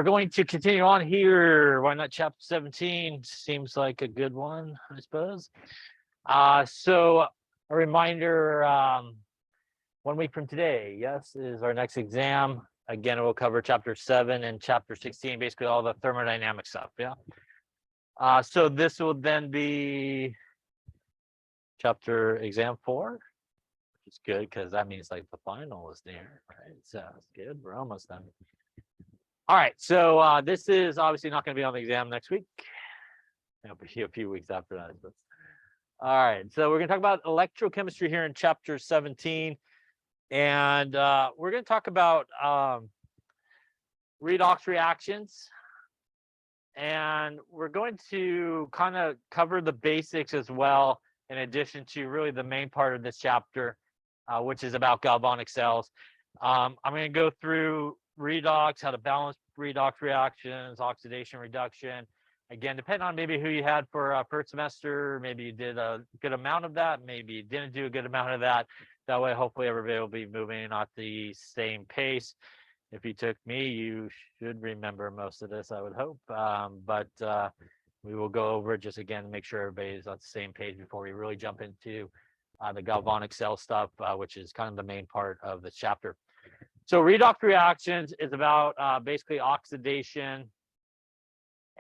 we're going to continue on here. Why not chapter 17? Seems like a good one, I suppose. So a reminder, 1 week from today, yes, is our next exam. Again, we'll cover chapter 7 and chapter 16, basically all the thermodynamic stuff, yeah. So this will then be chapter exam 4, which is good because that means like the final is near, right? So it's good, we're almost done. All right, so this is obviously not going to be on the exam next week. It'll be a few weeks after that. But... All right, so we're going to talk about electrochemistry here in chapter 17. And we're going to talk about redox reactions. And we're going to kind of cover the basics as well, in addition to really the main part of this chapter, which is about galvanic cells. I'm going to go through redox, how to balance redox reactions, oxidation, reduction. Again, depending on maybe who you had for first semester, maybe you did a good amount of that, maybe you didn't do a good amount of that. That way, hopefully everybody will be moving at the same pace. If you took me, you should remember most of this, I would hope. But we will go over it just again to make sure everybody's on the same page before we really jump into the galvanic cell stuff, which is kind of the main part of the chapter. So redox reactions is about basically oxidation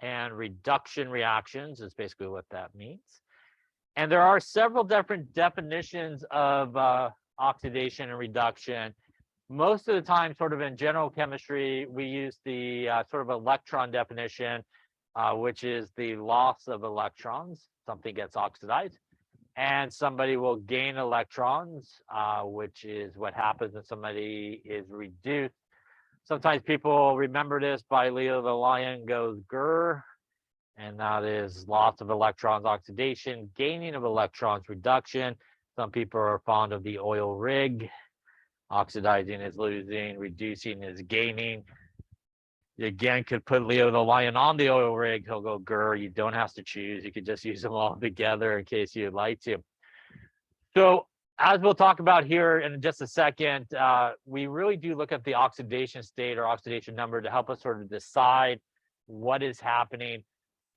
and reduction reactions is basically what that means. And there are several different definitions of oxidation and reduction. Most of the time, sort of in general chemistry, we use the sort of electron definition, which is the loss of electrons. Something gets oxidized, and somebody will gain electrons, which is what happens when somebody is reduced. Sometimes people remember this by Leo the Lion goes grr, and that is loss of electrons, oxidation, gaining of electrons, reduction. Some people are fond of the oil rig. Oxidizing is losing, reducing is gaining. You again could put Leo the Lion on the oil rig, he'll go grr. You don't have to choose. You could just use them all together in case you'd like to. So as we'll talk about here in just a second, we really do look at the oxidation state or oxidation number to help us sort of decide what is happening.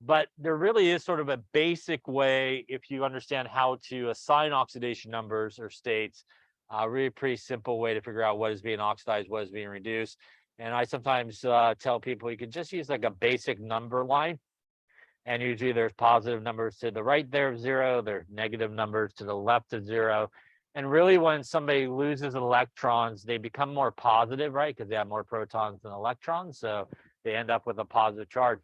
But there really is sort of a basic way, if you understand how to assign oxidation numbers or states, really pretty simple way to figure out what is being oxidized, what is being reduced. And I sometimes tell people you can just use like a basic number line. And usually there's positive numbers to the right there of 0, there's negative numbers to the left of 0. And really when somebody loses electrons, they become more positive, right? Because they have more protons than electrons. So they end up with a positive charge.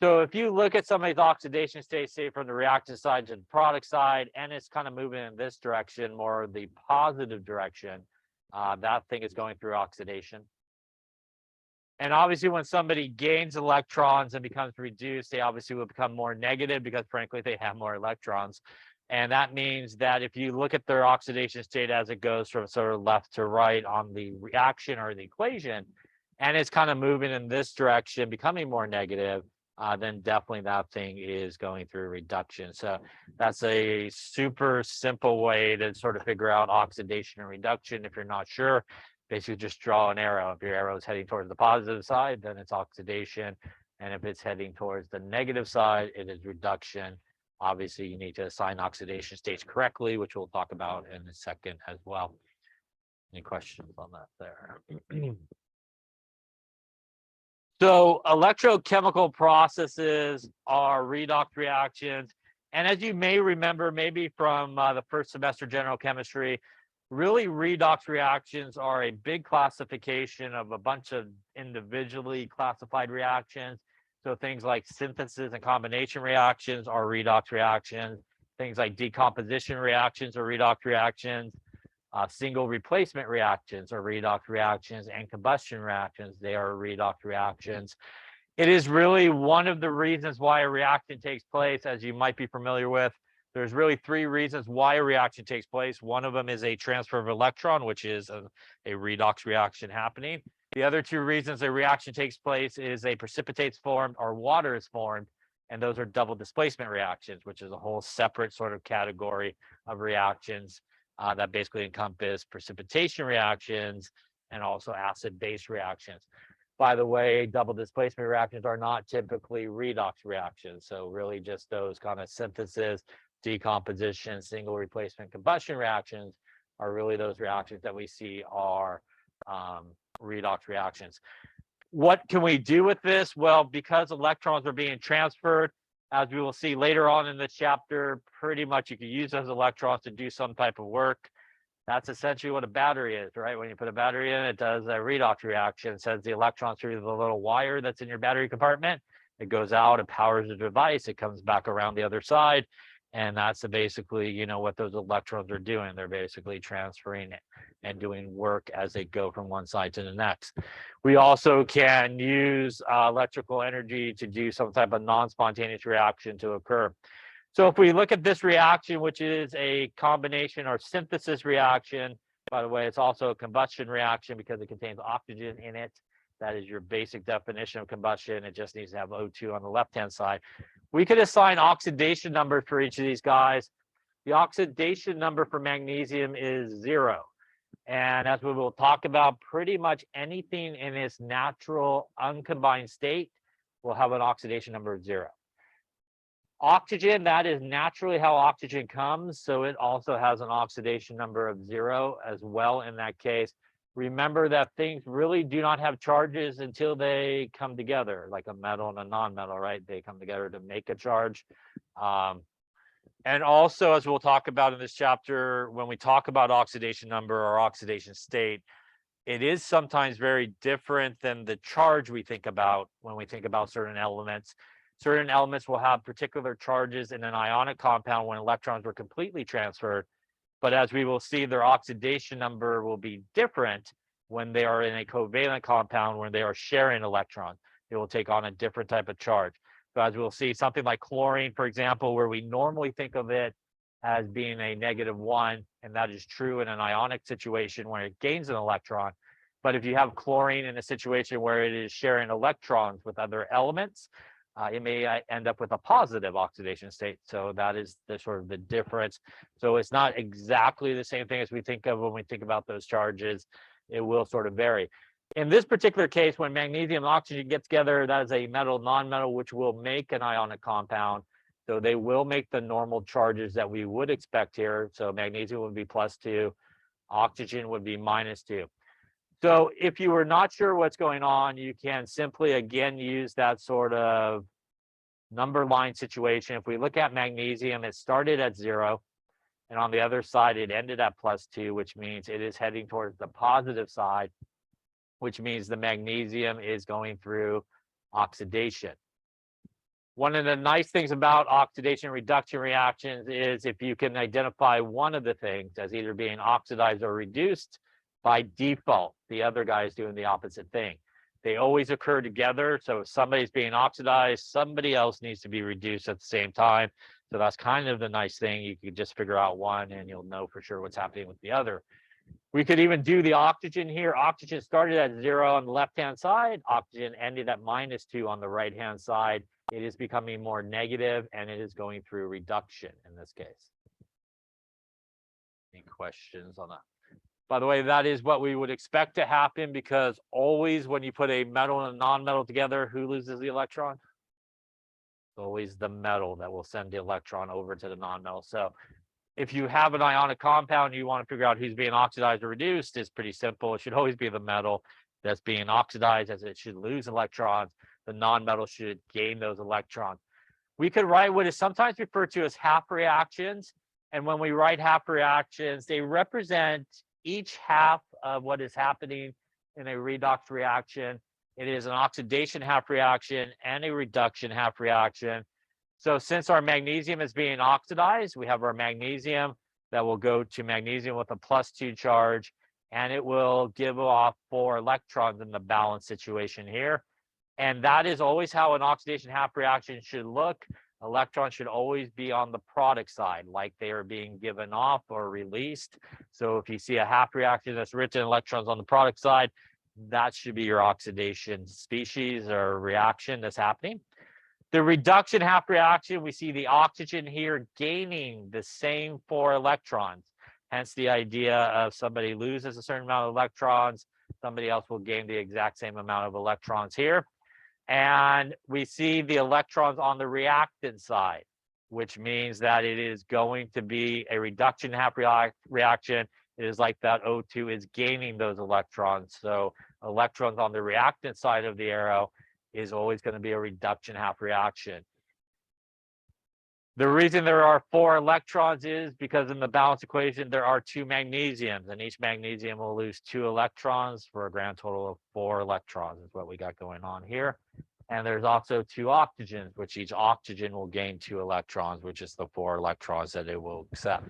So if you look at somebody's oxidation state, say from the reactant side to the product side, and it's kind of moving in this direction, more the positive direction, that thing is going through oxidation. And obviously when somebody gains electrons and becomes reduced, they obviously will become more negative because frankly, they have more electrons. And that means that if you look at their oxidation state as it goes from sort of left to right on the reaction or the equation, and it's kind of moving in this direction, becoming more negative, then definitely that thing is going through reduction. So that's a super simple way to sort of figure out oxidation and reduction. If you're not sure, basically just draw an arrow. If your arrow is heading towards the positive side, then it's oxidation. And if it's heading towards the negative side, it is reduction. Obviously, you need to assign oxidation states correctly, which we'll talk about in a second as well. Any questions on that there? So electrochemical processes are redox reactions. And as you may remember, maybe from the first semester general chemistry, really redox reactions are a big classification of a bunch of individually classified reactions. So things like synthesis and combination reactions are redox reactions. Things like decomposition reactions are redox reactions. Single replacement reactions are redox reactions, and combustion reactions, they are redox reactions. It is really one of the reasons why a reaction takes place, as you might be familiar with. There's really 3 reasons why a reaction takes place. One of them is a transfer of electron, which is a redox reaction happening. The other 2 reasons a reaction takes place is a precipitate's formed or water is formed, and those are double displacement reactions, which is a whole separate sort of category of reactions that basically encompass precipitation reactions and also acid-base reactions. By the way, double displacement reactions are not typically redox reactions. So really just those kind of synthesis, decomposition, single replacement combustion reactions are really those reactions that we see are redox reactions. What can we do with this? Well, because electrons are being transferred, as we will see later on in this chapter, pretty much you can use those electrons to do some type of work. That's essentially what a battery is, right? When you put a battery in, it does a redox reaction. It sends the electrons through the little wire that's in your battery compartment. It goes out, it powers the device, it comes back around the other side. And that's basically, you know, what those electrons are doing. They're basically transferring it and doing work as they go from one side to the next. We also can use electrical energy to do some type of non-spontaneous reaction to occur. So if we look at this reaction, which is a combination or synthesis reaction, by the way, it's also a combustion reaction because it contains oxygen in it. That is your basic definition of combustion. It just needs to have O2 on the left-hand side. We could assign oxidation numbers for each of these guys. The oxidation number for magnesium is 0. And as we will talk about, pretty much anything in its natural uncombined state will have an oxidation number of 0. Oxygen, that is naturally how oxygen comes, so it also has an oxidation number of 0 as well in that case. Remember that things really do not have charges until they come together, like a metal and a non-metal, right? They come together to make a charge. And also, as we'll talk about in this chapter, when we talk about oxidation number or oxidation state, it is sometimes very different than the charge we think about when we think about certain elements. Certain elements will have particular charges in an ionic compound when electrons were completely transferred. But as we will see, their oxidation number will be different when they are in a covalent compound, when they are sharing electrons. It will take on a different type of charge. So as we'll see, something like chlorine, for example, where we normally think of it as being a -1, and that is true in an ionic situation where it gains an electron. But if you have chlorine in a situation where it is sharing electrons with other elements, it may end up with a positive oxidation state. So that is the sort of the difference. So it's not exactly the same thing as we think of when we think about those charges. It will sort of vary. In this particular case, when magnesium and oxygen get together, that is a metal non-metal, which will make an ionic compound. So they will make the normal charges that we would expect here. So magnesium would be +2, oxygen would be -2. So if you were not sure what's going on, you can simply, again, use that sort of number line situation. If we look at magnesium, it started at 0. And on the other side, it ended at +2, which means it is heading towards the positive side, which means the magnesium is going through oxidation. One of the nice things about oxidation reduction reactions is if you can identify one of the things as either being oxidized or reduced, by default, the other guy is doing the opposite thing. They always occur together. So if somebody's being oxidized, somebody else needs to be reduced at the same time. So that's kind of the nice thing. You can just figure out one and you'll know for sure what's happening with the other. We could even do the oxygen here. Oxygen started at 0 on the left-hand side. Oxygen ended at -2 on the right-hand side. It is becoming more negative and it is going through reduction in this case. Any questions on that? By the way, that is what we would expect to happen because always when you put a metal and a non-metal together, who loses the electron? It's always the metal that will send the electron over to the non-metal. So if you have an ionic compound, you want to figure out who's being oxidized or reduced, it's pretty simple. It should always be the metal that's being oxidized, as it should lose electrons. The non-metal should gain those electrons. We could write what is sometimes referred to as half reactions. And when we write half reactions, they represent each half of what is happening in a redox reaction. It is an oxidation half reaction and a reduction half reaction. So since our magnesium is being oxidized, we have our magnesium that will go to magnesium with a +2 charge, and it will give off 4 electrons in the balance situation here. And that is always how an oxidation half reaction should look. Electrons should always be on the product side, like they are being given off or released. So if you see a half reaction that's rich in electrons on the product side, that should be your oxidation species or reaction that's happening. The reduction half reaction, we see the oxygen here gaining the same 4 electrons. Hence the idea of somebody loses a certain amount of electrons, somebody else will gain the exact same amount of electrons here. And we see the electrons on the reactant side, which means that it is going to be a reduction half reaction. It is like that O2 is gaining those electrons. So electrons on the reactant side of the arrow is always going to be a reduction half reaction. The reason there are 4 electrons is because in the balance equation, there are 2 magnesiums, and each magnesium will lose 2 electrons for a grand total of 4 electrons is what we got going on here. And there's also 2 oxygens, which each oxygen will gain 2 electrons, which is the 4 electrons that it will accept.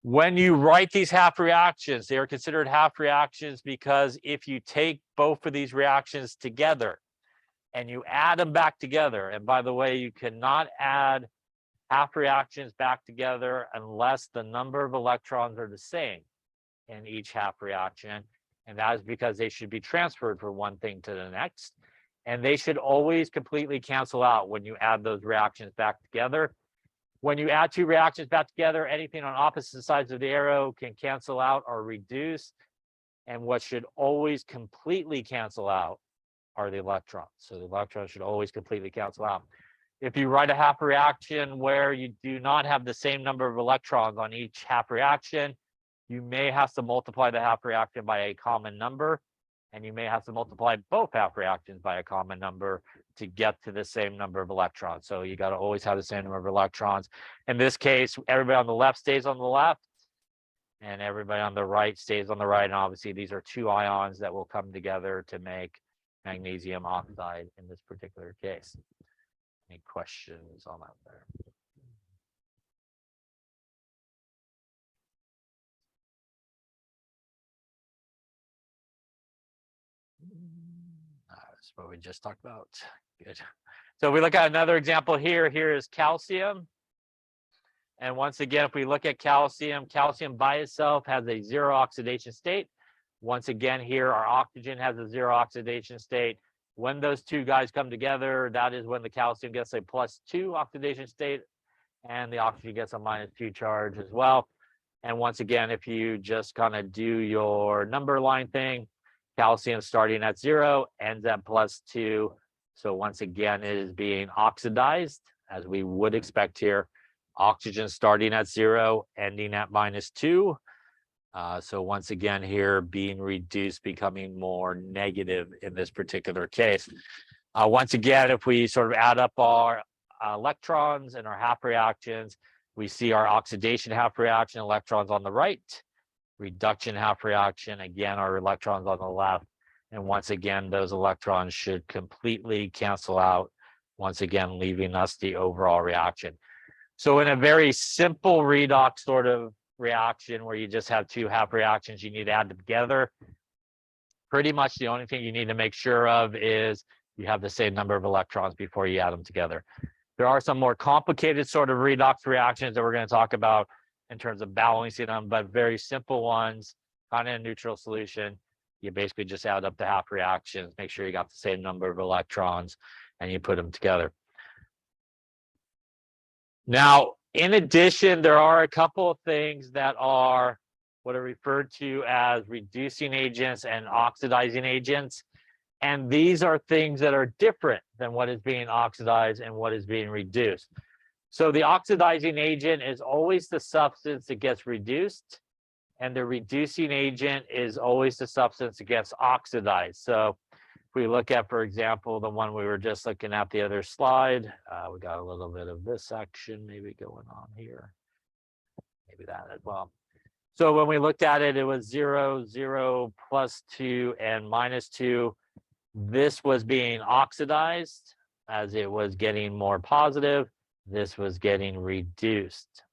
When you write these half reactions, they are considered half reactions because if you take both of these reactions together and you add them back together, and by the way, you cannot add half reactions back together unless the number of electrons are the same in each half reaction. And that is because they should be transferred from one thing to the next. And they should always completely cancel out when you add those reactions back together. When you add 2 reactions back together, anything on opposite sides of the arrow can cancel out or reduce. And what should always completely cancel out are the electrons. So the electrons should always completely cancel out. If you write a half reaction where you do not have the same number of electrons on each half reaction, you may have to multiply the half reaction by a common number, and you may have to multiply both half reactions by a common number to get to the same number of electrons. So you got to always have the same number of electrons. In this case, everybody on the left stays on the left, and everybody on the right stays on the right. And obviously, these are 2 ions that will come together to make magnesium oxide in this particular case. Any questions on that there? That's what we just talked about. Good. So we look at another example here. Here is calcium. And once again, if we look at calcium, calcium by itself has a 0 oxidation state. Once again, here our oxygen has a 0 oxidation state. When those 2 guys come together, that is when the calcium gets a +2 oxidation state and the oxygen gets a -2 charge as well. And once again, if you just kind of do your number line thing, calcium starting at 0 ends at +2. So once again, it is being oxidized as we would expect here. Oxygen starting at 0, ending at -2. So once again here being reduced, becoming more negative in this particular case. Once again, if we sort of add up our electrons and our half reactions, we see our oxidation half reaction, electrons on the right, reduction half reaction, again, our electrons on the left. And once again, those electrons should completely cancel out, once again, leaving us the overall reaction. So in a very simple redox sort of reaction where you just have 2 half reactions you need to add together, pretty much the only thing you need to make sure of is you have the same number of electrons before you add them together. There are some more complicated sort of redox reactions that we're going to talk about in terms of balancing them, but very simple ones, kind of a neutral solution. You basically just add up the half reactions, make sure you got the same number of electrons, and you put them together. Now, in addition, there are a couple of things that are what are referred to as reducing agents and oxidizing agents. And these are things that are different than what is being oxidized and what is being reduced. So the oxidizing agent is always the substance that gets reduced, and the reducing agent is always the substance that gets oxidized. So if we look at, for example, the one we were just looking at the other slide, we got a little bit of this section maybe going on here. Maybe that as well. So when we looked at it, it was 0, 0, +2, and -2. This was being oxidized as it was getting more positive. This was getting reduced.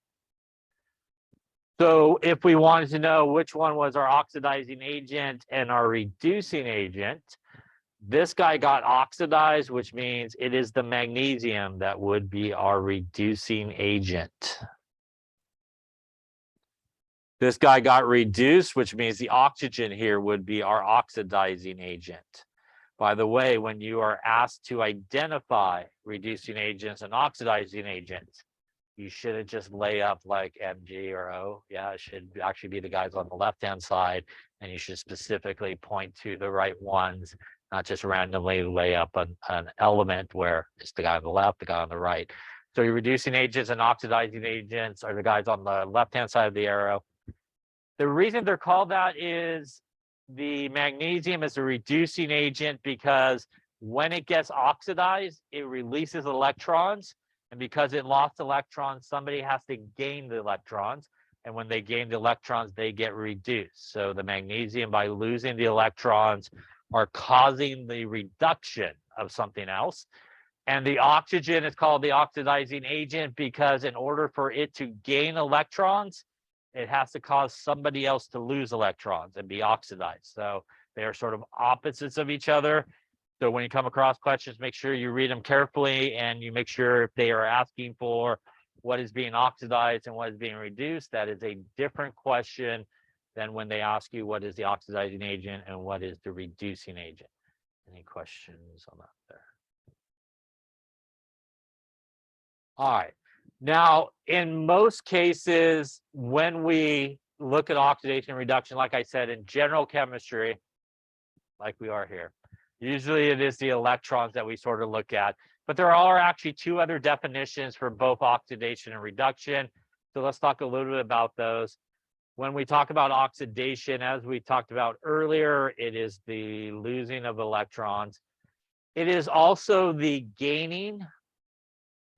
So if we wanted to know which one was our oxidizing agent and our reducing agent, this guy got oxidized, which means it is the magnesium that would be our reducing agent. This guy got reduced, which means the oxygen here would be our oxidizing agent. By the way, when you are asked to identify reducing agents and oxidizing agents, you shouldn't just lay up like MG or O. Yeah, it should actually be the guys on the left-hand side, and you should specifically point to the right ones, not just randomly lay up an element where it's the guy on the left, the guy on the right. So your reducing agents and oxidizing agents are the guys on the left-hand side of the arrow. The reason they're called that is the magnesium is a reducing agent because when it gets oxidized, it releases electrons. And because it lost electrons, somebody has to gain the electrons. And when they gain the electrons, they get reduced. So the magnesium, by losing the electrons, are causing the reduction of something else. And the oxygen is called the oxidizing agent because in order for it to gain electrons, it has to cause somebody else to lose electrons and be oxidized. So they are sort of opposites of each other. So when you come across questions, make sure you read them carefully and you make sure if they are asking for what is being oxidized and what is being reduced, that is a different question than when they ask you what is the oxidizing agent and what is the reducing agent. Any questions on that there? All right. Now, in most cases, when we look at oxidation and reduction, like I said, in general chemistry, like we are here, usually it is the electrons that we sort of look at. But there are actually two other definitions for both oxidation and reduction. So let's talk a little bit about those. When we talk about oxidation, as we talked about earlier, it is the losing of electrons. It is also the gaining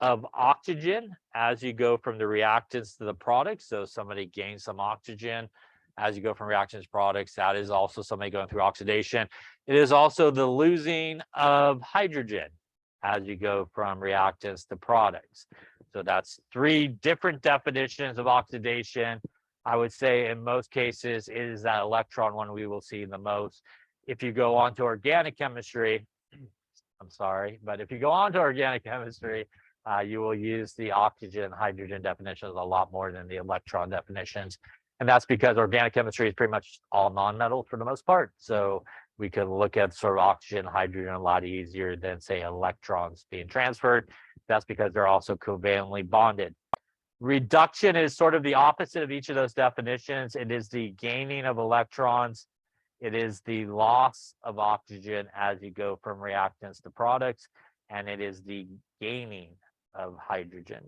of oxygen as you go from the reactants to the products. So somebody gains some oxygen as you go from reactants to products. That is also somebody going through oxidation. It is also the losing of hydrogen as you go from reactants to products. So that's three different definitions of oxidation. I would say in most cases it is that electron one we will see the most. If you go on to organic chemistry, I'm sorry, but if you go on to organic chemistry, you will use the oxygen, hydrogen definitions a lot more than the electron definitions. And that's because organic chemistry is pretty much all nonmetals for the most part. So we can look at sort of oxygen, hydrogen a lot easier than, say, electrons being transferred. That's because they're also covalently bonded. Reduction is sort of the opposite of each of those definitions. It is the gaining of electrons. It is the loss of oxygen as you go from reactants to products. And it is the gaining of hydrogen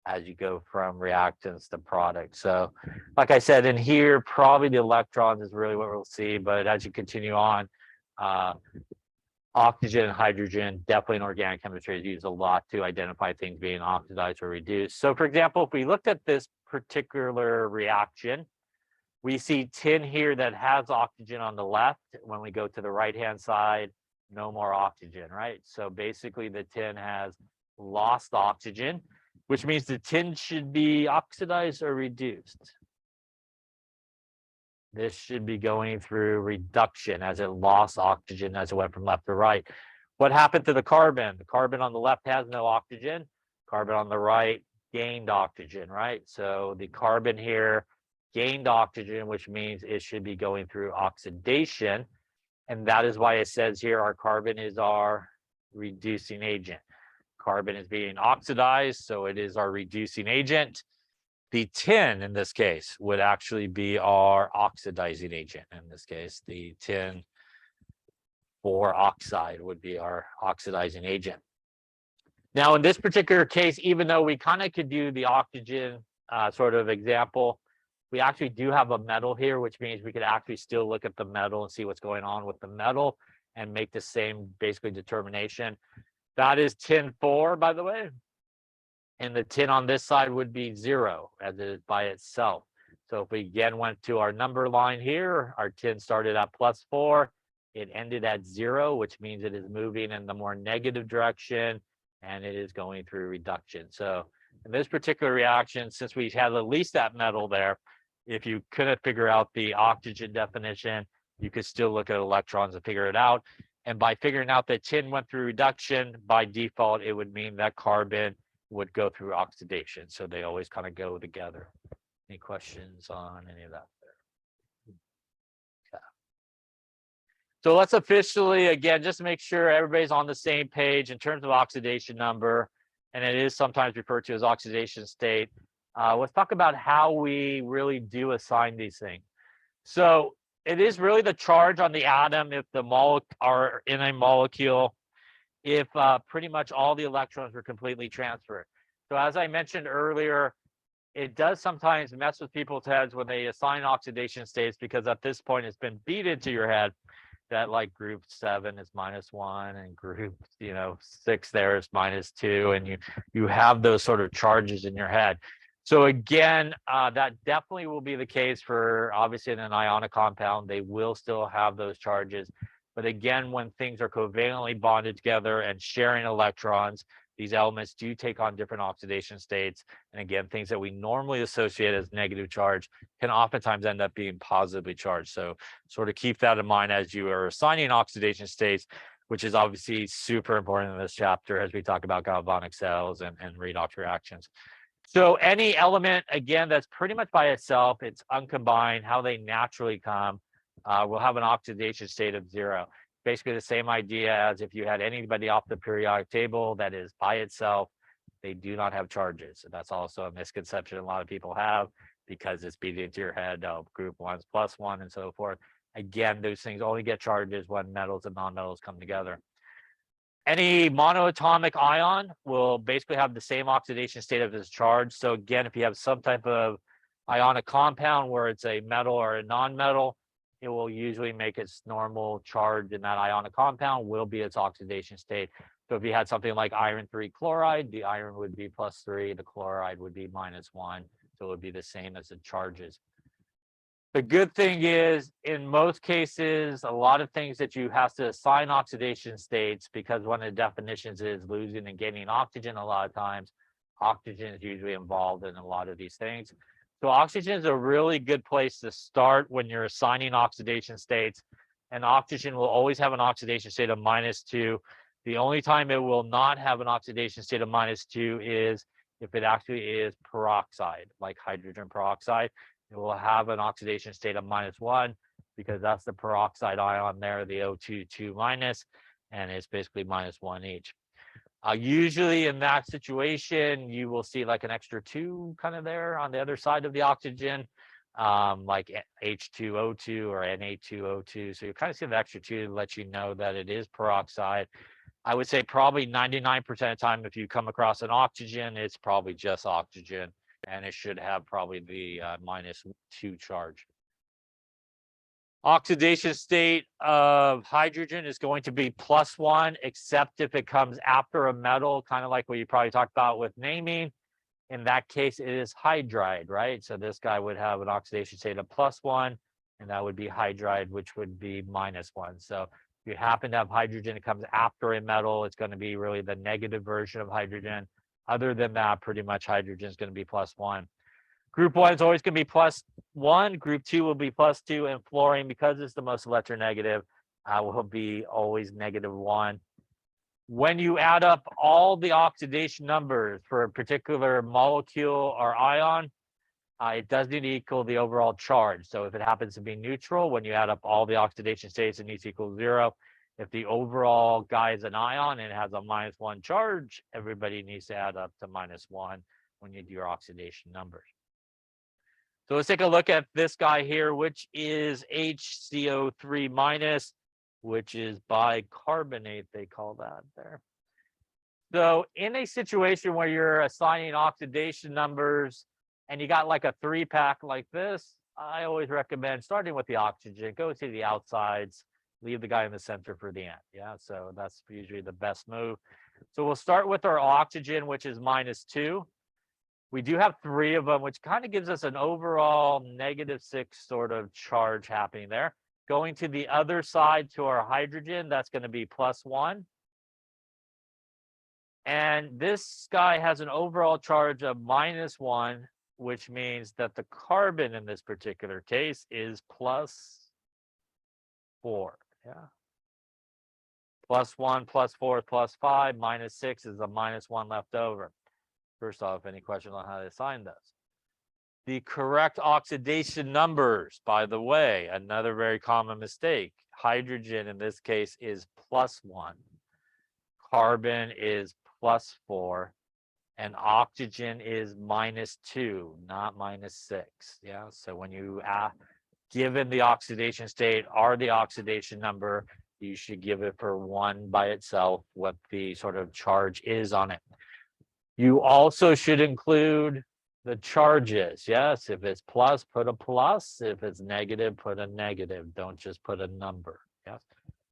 as you go from reactants to products. So like I said, in here, probably the electrons is really what we'll see. But as you continue on, oxygen and hydrogen, definitely in organic chemistry, is used a lot to identify things being oxidized or reduced. So for example, if we looked at this particular reaction, we see tin here that has oxygen on the left. When we go to the right-hand side, no more oxygen, right? So basically the tin has lost oxygen, which means the tin should be oxidized or reduced. This should be going through reduction as it lost oxygen as it went from left to right. What happened to the carbon? The carbon on the left has no oxygen. Carbon on the right gained oxygen, right? So the carbon here gained oxygen, which means it should be going through oxidation. And that is why it says here our carbon is our reducing agent. Carbon is being oxidized, so it is our reducing agent. The tin, in this case, would actually be our oxidizing agent. In this case, the tin 4 oxide would be our oxidizing agent. Now, in this particular case, even though we kind of could do the oxygen sort of example, we actually do have a metal here, which means we could actually still look at the metal and see what's going on with the metal and make the same basically determination. That is tin 4, by the way. And the tin on this side would be 0 as it is by itself. So if we again went to our number line here, our tin started at +4. It ended at 0, which means it is moving in the more negative direction and it is going through reduction. So in this particular reaction, since we had at least that metal there, if you couldn't figure out the oxygen definition, you could still look at electrons and figure it out. And by figuring out that tin went through reduction, by default, it would mean that carbon would go through oxidation. So they always kind of go together. Any questions on any of that there? Okay. So let's officially, again, just make sure everybody's on the same page in terms of oxidation number, and it is sometimes referred to as oxidation state. Let's talk about how we really do assign these things. So it is really the charge on the atom if the are in a molecule, if pretty much all the electrons were completely transferred. So as I mentioned earlier, it does sometimes mess with people's heads when they assign oxidation states, because at this point it's been beat into your head that like group 7 is -1 and group 6 there is -2, and you have those sort of charges in your head. So again, that definitely will be the case for obviously in an ionic compound. They will still have those charges, but again, when things are covalently bonded together and sharing electrons, these elements do take on different oxidation states. And again, things that we normally associate as negative charge can oftentimes end up being positively charged. So sort of keep that in mind as you are assigning oxidation states, which is obviously super important in this chapter as we talk about galvanic cells and redox reactions. So any element, again, that's pretty much by itself, it's uncombined, how they naturally come, will have an oxidation state of 0. Basically the same idea as if you had anybody off the periodic table that is by itself, they do not have charges. And that's also a misconception a lot of people have, because it's beat into your head of group 1's +1 and so forth. Again, those things only get charges when metals and nonmetals come together. Any monoatomic ion will basically have the same oxidation state of its charge. So again, if you have some type of ionic compound where it's a metal or a nonmetal, it will usually make its normal charge in that ionic compound will be its oxidation state. So if you had something like iron 3 chloride, the iron would be +3, the chloride would be -1. So it would be the same as the charges. The good thing is, in most cases, a lot of things that you have to assign oxidation states, because one of the definitions is losing and gaining oxygen. A lot of times, oxygen is usually involved in a lot of these things. So oxygen is a really good place to start when you're assigning oxidation states. And oxygen will always have an oxidation state of -2. The only time it will not have an oxidation state of -2 is if it actually is peroxide, like hydrogen peroxide. It will have an oxidation state of -1 because that's the peroxide ion there, the O2 2-, and it's basically -1 each. Usually in that situation, you will see like an extra 2 kind of there on the other side of the oxygen, like H2O2 or Na2O2. So you kind of see the extra 2 to let you know that it is peroxide. I would say probably 99% of the time, if you come across an oxygen, it's probably just oxygen, and it should have probably the -2 charge. Oxidation state of hydrogen is going to be +1, except if it comes after a metal, kind of like what you probably talked about with naming. In that case, it is hydride, right? So this guy would have an oxidation state of +1, and that would be hydride, which would be -1. So if you happen to have hydrogen, it comes after a metal, it's going to be really the negative version of hydrogen. Other than that, pretty much hydrogen is going to be +1. Group 1 is always going to be +1. Group 2 will be +2, and fluorine, because it's the most electronegative, will be always -1. When you add up all the oxidation numbers for a particular molecule or ion, it does need to equal the overall charge. So if it happens to be neutral, when you add up all the oxidation states, it needs to equal 0. If the overall guy is an ion and it has a -1 charge, everybody needs to add up to -1 when you do your oxidation numbers. So let's take a look at this guy here, which is HCO3-, which is bicarbonate, they call that there. So in a situation where you're assigning oxidation numbers and you got like a 3-pack like this, I always recommend starting with the oxygen, go to the outsides, leave the guy in the center for the end. Yeah, so that's usually the best move. So we'll start with our oxygen, which is -2. We do have 3 of them, which kind of gives us an overall -6 sort of charge happening there. Going to the other side to our hydrogen, that's going to be +1. And this guy has an overall charge of -1, which means that the carbon in this particular case is +4. Yeah. +1, +4, +5, -6 is a -1 left over. First off, any questions on how to assign those? The correct oxidation numbers, by the way, another very common mistake. Hydrogen in this case is +1. Carbon is +4. And oxygen is -2, not -6. Yeah. So when you given the oxidation state or the oxidation number, you should give it for 1 by itself, what the sort of charge is on it. You also should include the charges. Yes, if it's plus, put a plus. If it's negative, put a negative. Don't just put a number. Yes.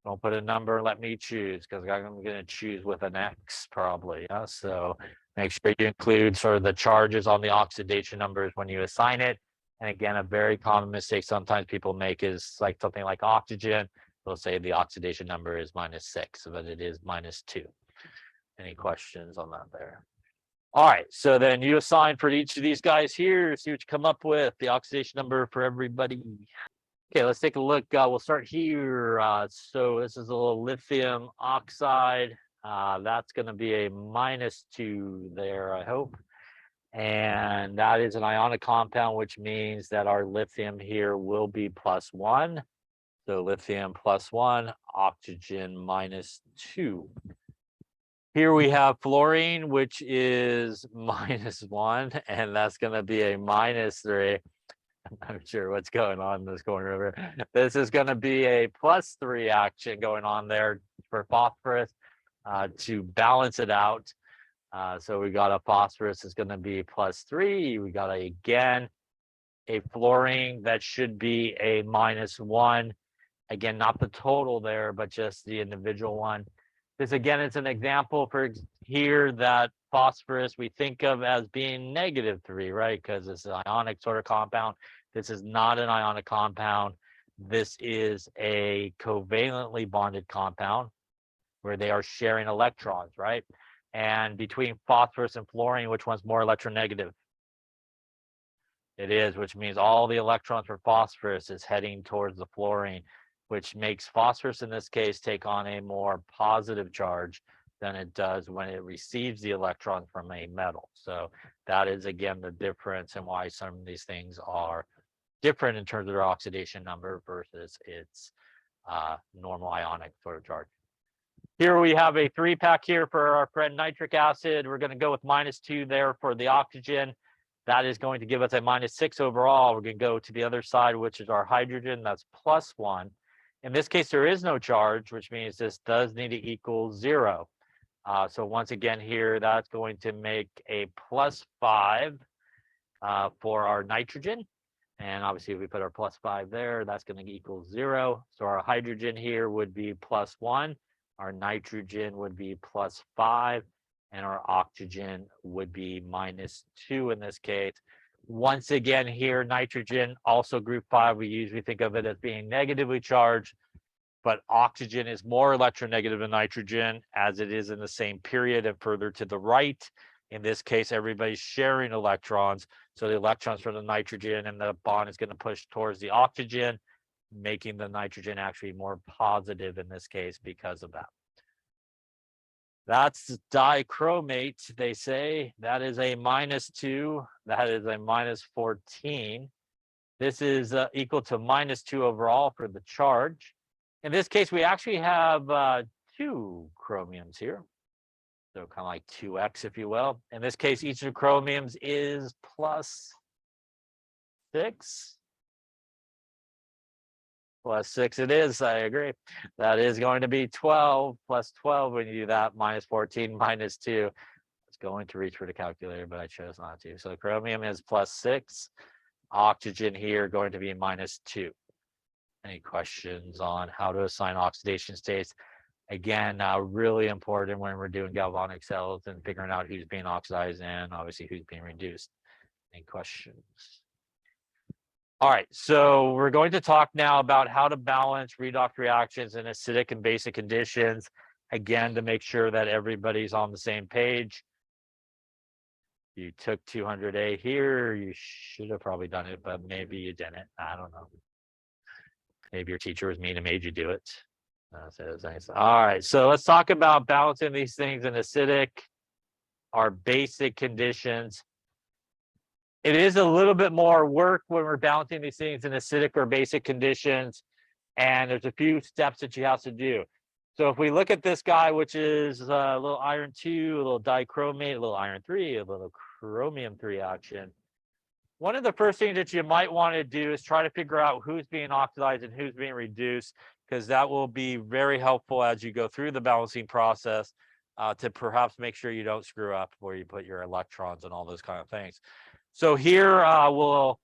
Don't put a number, let me choose, because I'm going to choose with an X probably. Yeah. So make sure you include sort of the charges on the oxidation numbers when you assign it. And again, a very common mistake sometimes people make is like something like oxygen. They'll say the oxidation number is -6, but it is -2. Any questions on that there? All right, so then you assign for each of these guys here, see what you come up with, the oxidation number for everybody. Okay, let's take a look. We'll start here. So this is a little lithium oxide. That's going to be a -2 there, I hope. And that is an ionic compound, which means that our lithium here will be +1. So lithium +1, oxygen -2. Here we have fluorine, which is -1, and that's going to be a -3. I'm not sure what's going on in this corner over here. This is going to be a +3 action going on there for phosphorus to balance it out. So we got a phosphorus is going to be +3. We got again a fluorine that should be a -1. Again, not the total there, but just the individual one. This again is an example for here that phosphorus we think of as being -3, right? Because it's an ionic sort of compound. This is not an ionic compound. This is a covalently bonded compound where they are sharing electrons, right? And between phosphorus and fluorine, which one's more electronegative? It is, which means all the electrons for phosphorus is heading towards the fluorine, which makes phosphorus in this case take on a more positive charge than it does when it receives the electrons from a metal. So that is again the difference and why some of these things are different in terms of their oxidation number versus its normal ionic sort of charge. Here we have a 3-pack here for our friend nitric acid. We're going to go with -2 there for the oxygen. That is going to give us a -6 overall. We're going to go to the other side, which is our hydrogen. That's +1. In this case, there is no charge, which means this does need to equal 0. So once again here, that's going to make a +5 for our nitrogen. And obviously, if we put our +5 there, that's going to equal 0. So our hydrogen here would be +1. Our nitrogen would be +5. And our oxygen would be -2 in this case. Once again here, nitrogen, also group 5, we usually think of it as being negatively charged, but oxygen is more electronegative than nitrogen as it is in the same period and further to the right. In this case, everybody's sharing electrons. So the electrons from the nitrogen and the bond is going to push towards the oxygen, making the nitrogen actually more positive in this case because of that. That's dichromate, they say. That is a -2. That is a -14. This is equal to -2 overall for the charge. In this case, we actually have 2 chromiums here. So kind of like 2x, if you will. In this case, each of the chromiums is +6. +6 it is, I agree. That is going to be 12 plus 12 when you do that, -14 -2. It's going to reach for the calculator, but I chose not to. So the chromium is +6. Oxygen here going to be -2. Any questions on how to assign oxidation states? Again, really important when we're doing galvanic cells and figuring out who's being oxidized and obviously who's being reduced. Any questions? All right, so we're going to talk now about how to balance redox reactions in acidic and basic conditions, again, to make sure that everybody's on the same page. You took 200A here, you should have probably done it, but maybe you didn't. I don't know. Maybe your teacher was mean and made you do it. So nice. All right, so let's talk about balancing these things in acidic, our basic conditions. It is a little bit more work when we're balancing these things in acidic or basic conditions, and there's a few steps that you have to do. So if we look at this guy, which is a little iron 2, a little dichromate, a little iron 3, a little chromium 3 action, one of the first things that you might want to do is try to figure out who's being oxidized and who's being reduced, because that will be very helpful as you go through the balancing process to perhaps make sure you don't screw up where you put your electrons and all those kind of things. So here we'll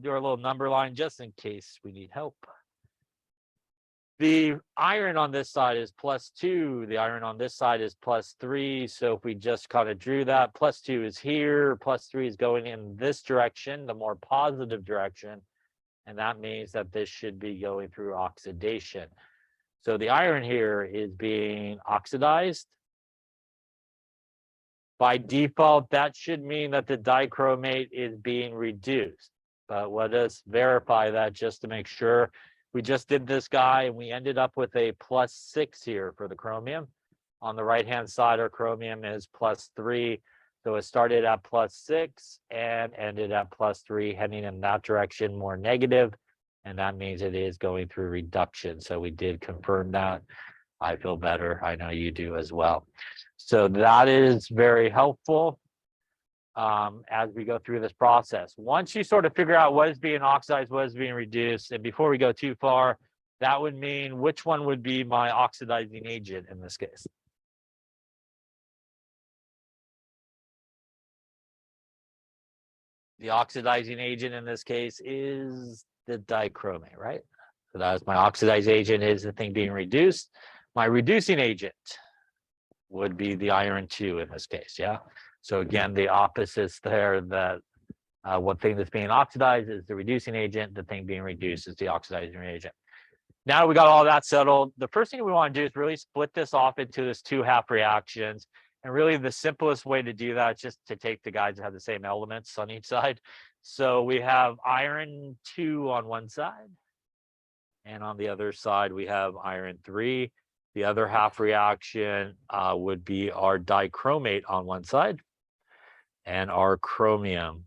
do our little number line just in case we need help. The iron on this side is +2. The iron on this side is +3. So if we just kind of drew that, +2 is here, +3 is going in this direction, the more positive direction. And that means that this should be going through oxidation. So the iron here is being oxidized. By default, that should mean that the dichromate is being reduced. But let us verify that just to make sure. We just did this guy and we ended up with a +6 here for the chromium. On the right-hand side, our chromium is +3. So it started at +6 and ended at +3, heading in that direction, more negative. And that means it is going through reduction. So we did confirm that. I feel better. I know you do as well. So that is very helpful as we go through this process. Once you sort of figure out what is being oxidized, what is being reduced, and before we go too far, that would mean which one would be my oxidizing agent in this case. The oxidizing agent in this case is the dichromate, right? So that is my oxidizing agent, is the thing being reduced. My reducing agent would be the iron 2 in this case, yeah? So again, the opposites there, that one thing that's being oxidized is the reducing agent, the thing being reduced is the oxidizing agent. Now we got all that settled, the first thing we want to do is really split this off into this 2 half reactions. And really the simplest way to do that is just to take the guys that have the same elements on each side. So we have iron 2 on one side, and on the other side we have iron 3. The other half reaction would be our dichromate on one side, and our chromium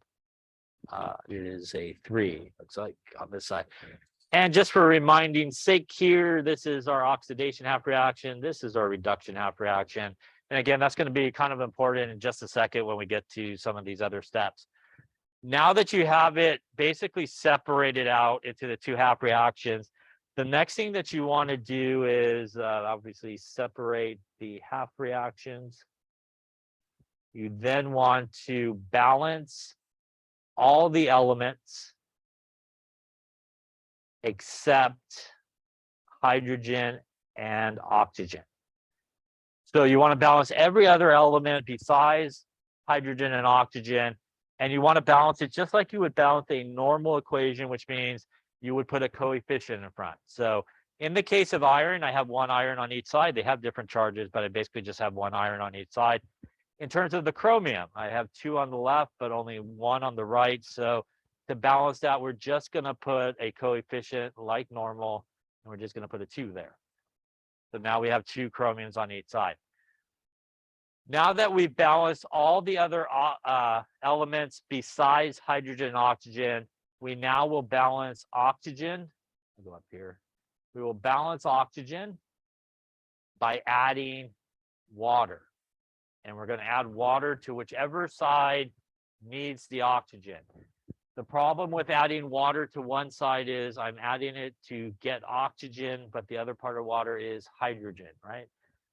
is a 3, looks like, on this side. And just for reminding sake here, this is our oxidation half reaction. This is our reduction half reaction. And again, that's going to be kind of important in just a second when we get to some of these other steps. Now that you have it basically separated out into the 2 half reactions, the next thing that you want to do is obviously separate the half reactions. You then want to balance all the elements except hydrogen and oxygen. So you want to balance every other element besides hydrogen and oxygen, and you want to balance it just like you would balance a normal equation, which means you would put a coefficient in front. So in the case of iron, I have 1 iron on each side. They have different charges, but I basically just have 1 iron on each side. In terms of the chromium, I have 2 on the left, but only 1 on the right. So to balance that, we're just going to put a coefficient like normal, and we're just going to put a 2 there. So now we have 2 chromiums on each side. Now that we've balanced all the other elements besides hydrogen and oxygen, we now will balance oxygen. I'll go up here. We will balance oxygen by adding water. And we're going to add water to whichever side needs the oxygen. The problem with adding water to one side is I'm adding it to get oxygen, but the other part of water is hydrogen, right?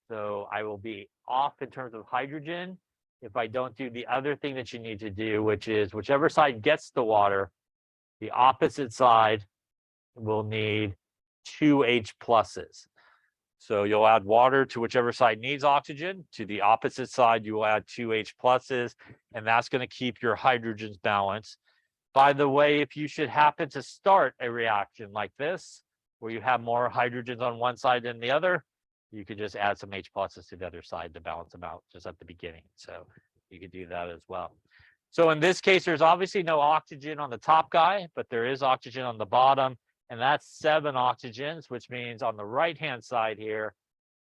So I will be off in terms of hydrogen if I don't do the other thing that you need to do, which is whichever side gets the water, the opposite side will need 2 H pluses. So you'll add water to whichever side needs oxygen. To the opposite side, you will add 2 H pluses, and that's going to keep your hydrogens balanced. By the way, if you should happen to start a reaction like this, where you have more hydrogens on one side than the other, you could just add some H pluses to the other side to balance them out just at the beginning. So you could do that as well. So in this case, there's obviously no oxygen on the top guy, but there is oxygen on the bottom, and that's 7 oxygens, which means on the right-hand side here,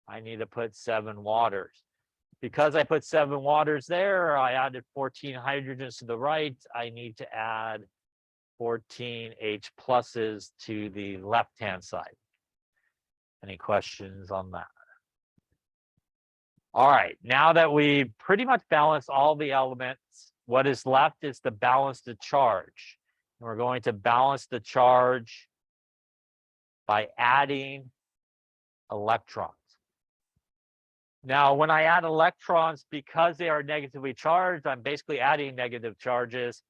I need to put 7 waters. Because I put 7 waters there, I added 14 hydrogens to the right. I need to add 14 H pluses to the left-hand side. Any questions on that? All right, now that we've pretty much balanced all the elements What is left is to balance the charge. And we're going to balance the charge by adding electrons. Now, when I add electrons, because they are negatively charged, I'm basically adding negative charges.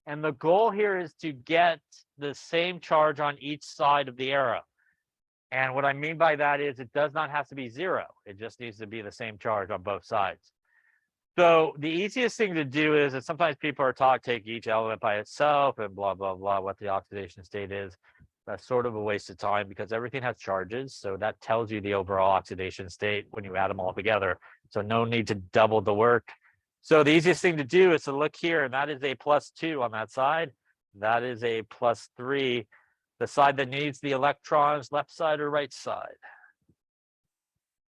And the goal here is to get the same charge on each side of the arrow. And what I mean by that is it does not have to be zero. It just needs to be the same charge on both sides. So the easiest thing to do is that sometimes people are taught take each element by itself and blah, blah, blah, what the oxidation state is. That's sort of a waste of time because everything has charges. So that tells you the overall oxidation state when you add them all together. So no need to double the work. So the easiest thing to do is to look here, and that is a +2 on that side. That is a +3. The side that needs the electrons, left side or right side?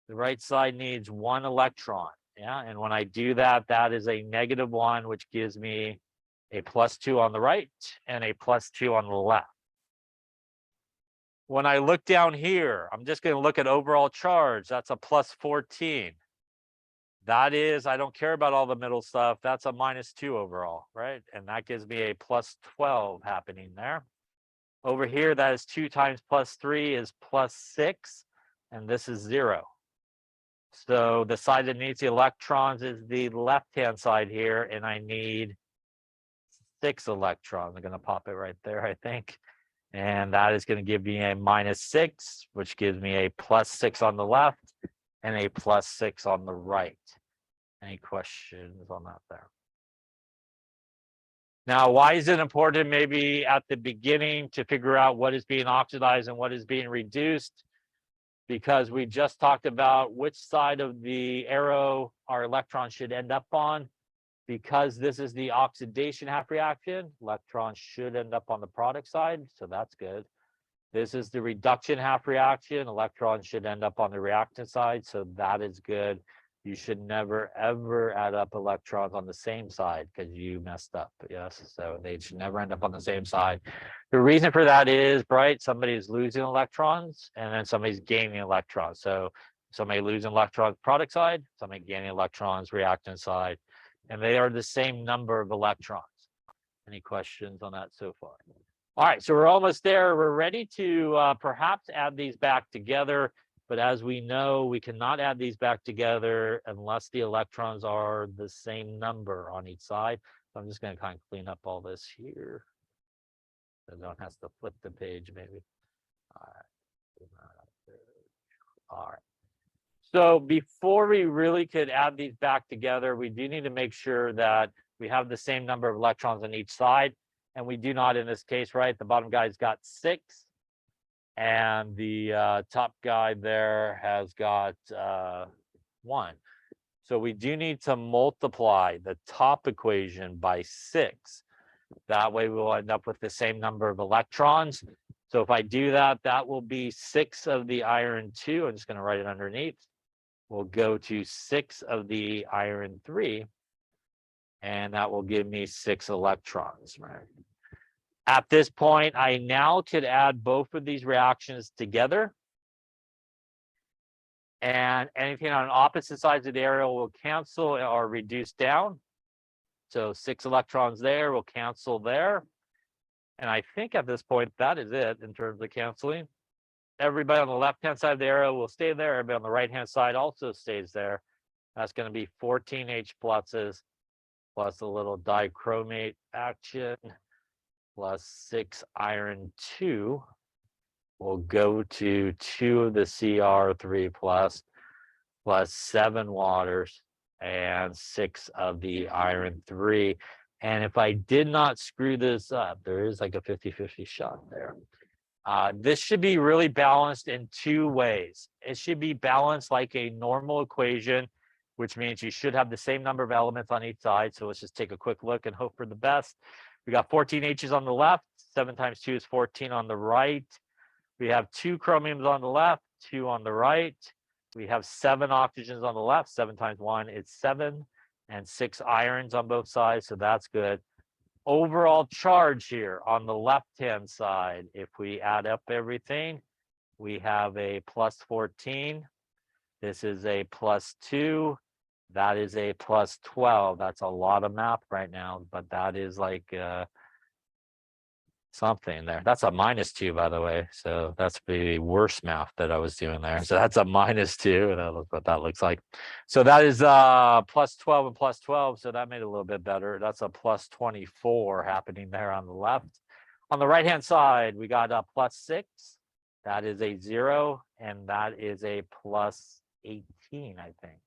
The right side needs 1 electron. Yeah, and when I do that, that is a -1, which gives me a +2 on the right and a +2 on the left. When I look down here, I'm just going to look at overall charge. That's a +14. That is, I don't care about all the middle stuff. That's a -2 overall, right? And that gives me a +12 happening there. Over here, that is 2 times +3 is +6, and this is 0. So the side that needs the electrons is the left-hand side here, and I need 6 electrons. I'm going to pop it right there, I think. And that is going to give me a -6, which gives me a +6 on the left and a +6 on the right. Any questions on that there? Now, why is it important maybe at the beginning to figure out what is being oxidized and what is being reduced? Because we just talked about which side of the arrow our electrons should end up on. Because this is the oxidation half reaction, electrons should end up on the product side, so that's good. This is the reduction half reaction, electrons should end up on the reactant side, so that is good. You should never, ever add up electrons on the same side because you messed up, yes? So they should never end up on the same side. The reason for that is, right, somebody is losing electrons and then somebody's gaining electrons. So somebody losing electrons product side, somebody gaining electrons reactant side, and they are the same number of electrons. Any questions on that so far? All right, so we're almost there. We're ready to perhaps add these back together. But as we know, we cannot add these back together unless the electrons are the same number on each side. So I'm just going to kind of clean up all this here. So don't have to flip the page maybe. All right. So before we really could add these back together, we do need to make sure that we have the same number of electrons on each side. And we do not in this case, right? The bottom guy's got 6. And the top guy there has got 1. So we do need to multiply the top equation by 6. That way we'll end up with the same number of electrons. So if I do that, that will be 6 of the iron 2. I'm just going to write it underneath. We'll go to 6 of the iron 3. And that will give me 6 electrons, right? At this point, I now could add both of these reactions together. And anything on opposite sides of the arrow will cancel or reduce down. So 6 electrons there will cancel there. And I think at this point, that is it in terms of canceling. Everybody on the left-hand side of the arrow will stay there. Everybody on the right-hand side also stays there. That's going to be 14 H pluses plus a little dichromate action. Plus 6 iron 2 will go to 2 of the Cr3 plus 7 waters and 6 of the iron 3. And if I did not screw this up, there is like a 50-50 shot there. This should be really balanced in 2 ways. It should be balanced like a normal equation, which means you should have the same number of elements on each side. So let's just take a quick look and hope for the best. We got 14 H's on the left, 7 times 2 is 14 on the right. We have 2 chromiums on the left, 2 on the right. We have 7 oxygens on the left, 7 times 1 is 7, and 6 irons on both sides, so that's good. Overall charge here on the left-hand side, if we add up everything, we have a +14. This is a +2. That is a plus 12. That's a lot of math right now, but that is like something there. That's a -2, by the way. So that's the worst math that I was doing there. So that's a -2. That's what that looks like. So that is plus 12 and plus 12. So that made it a little bit better. That's a plus 24 happening there on the left. On the right-hand side, we got a plus 6. That is a 0. And that is a plus 18, I think.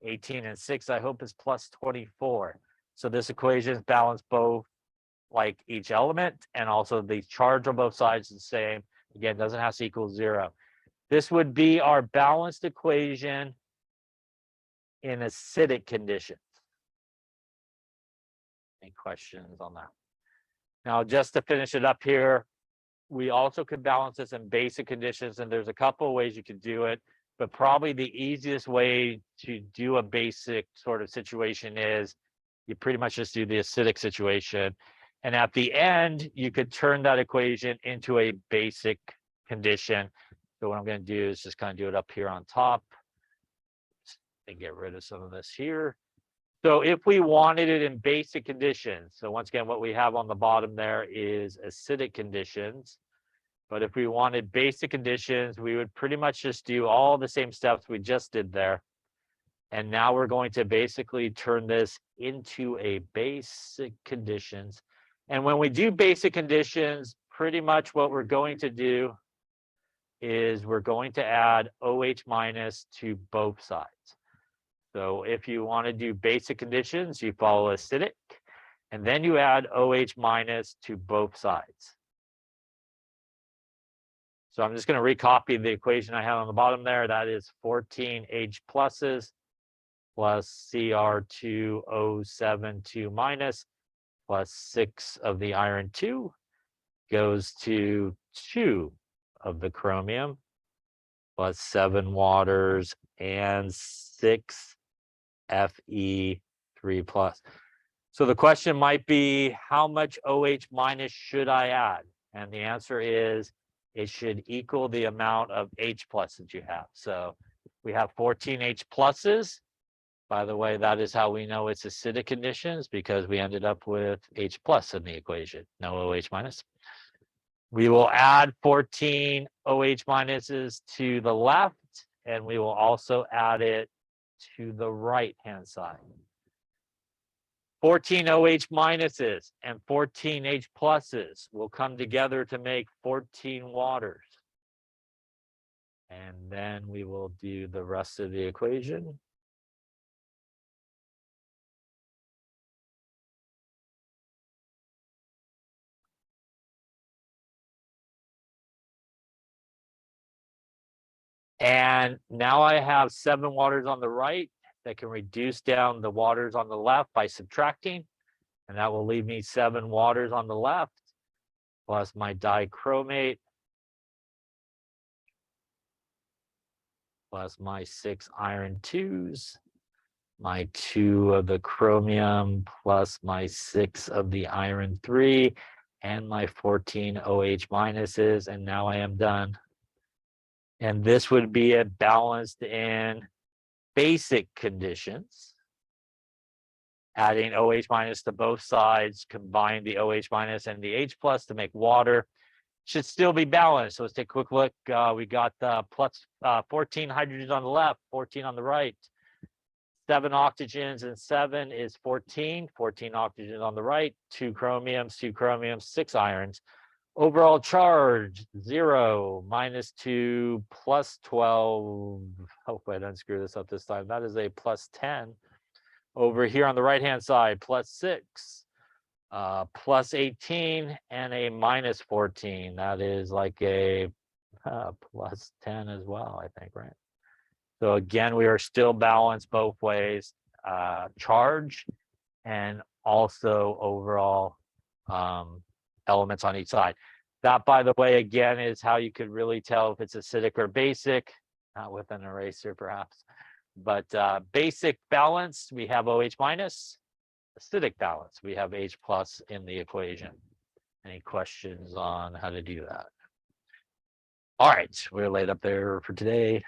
18 and 6, I hope, is plus 24. So this equation is balanced both like each element, and also the charge on both sides is the same. Again, doesn't have to equal 0. This would be our balanced equation in acidic conditions. Any questions on that? Now, just to finish it up here, we also could balance this in basic conditions, and there's a couple of ways you could do it, but probably the easiest way to do a basic sort of situation is you pretty much just do the acidic situation. And at the end, you could turn that equation into a basic condition. So what I'm going to do is just kind of do it up here on top and get rid of some of this here. So if we wanted it in basic conditions, so once again, what we have on the bottom there is acidic conditions. But if we wanted basic conditions, we would pretty much just do all the same steps we just did there. And now we're going to basically turn this into a basic conditions. And when we do basic conditions, pretty much what we're going to do is we're going to add OH minus to both sides. So if you want to do basic conditions, you follow acidic, and then you add OH minus to both sides. So I'm just going to recopy the equation I had on the bottom there. That is 14 H pluses plus Cr2O7 minus plus 6 of the iron 2 goes to 2 of the chromium plus 7 waters and 6 Fe3 plus. So the question might be, how much OH minus should I add? And the answer is it should equal the amount of H plus that you have. So we have 14 H pluses. By the way, that is how we know it's acidic conditions, because we ended up with H plus in the equation, no OH minus. We will add 14 OH minuses to the left, and we will also add it to the right-hand side. 14 OH minuses and 14 H pluses will come together to make 14 waters. And then we will do the rest of the equation. And now I have 7 waters on the right that can reduce down the waters on the left by subtracting. And that will leave me 7 waters on the left plus my dichromate plus my 6 iron 2s, my 2 of the chromium plus my 6 of the iron 3, and my 14 OH minuses. And now I am done. And this would be a balanced in basic conditions. Adding OH minus to both sides, combine the OH minus and the H plus to make water. Should still be balanced. So let's take a quick look. We got plus 14 hydrogens on the left, 14 on the right. 7 oxygens and 7 is 14. 14 oxygens on the right, 2 chromiums, 6 irons. Overall charge 0, -2, plus 12. Hope I don't screw this up this time. That is a plus 10. Over here on the right-hand side, plus 6, plus 18, and a minus 14. That is like a plus 10 as well, I think, right? So again, we are still balanced both ways, charge and also overall elements on each side. That, by the way, again, is how you could really tell if it's acidic or basic, not with an eraser perhaps. But basic balance, we have OH minus. Acidic balance, we have H plus in the equation. Any questions on how to do that? All right, we're laid up there for today.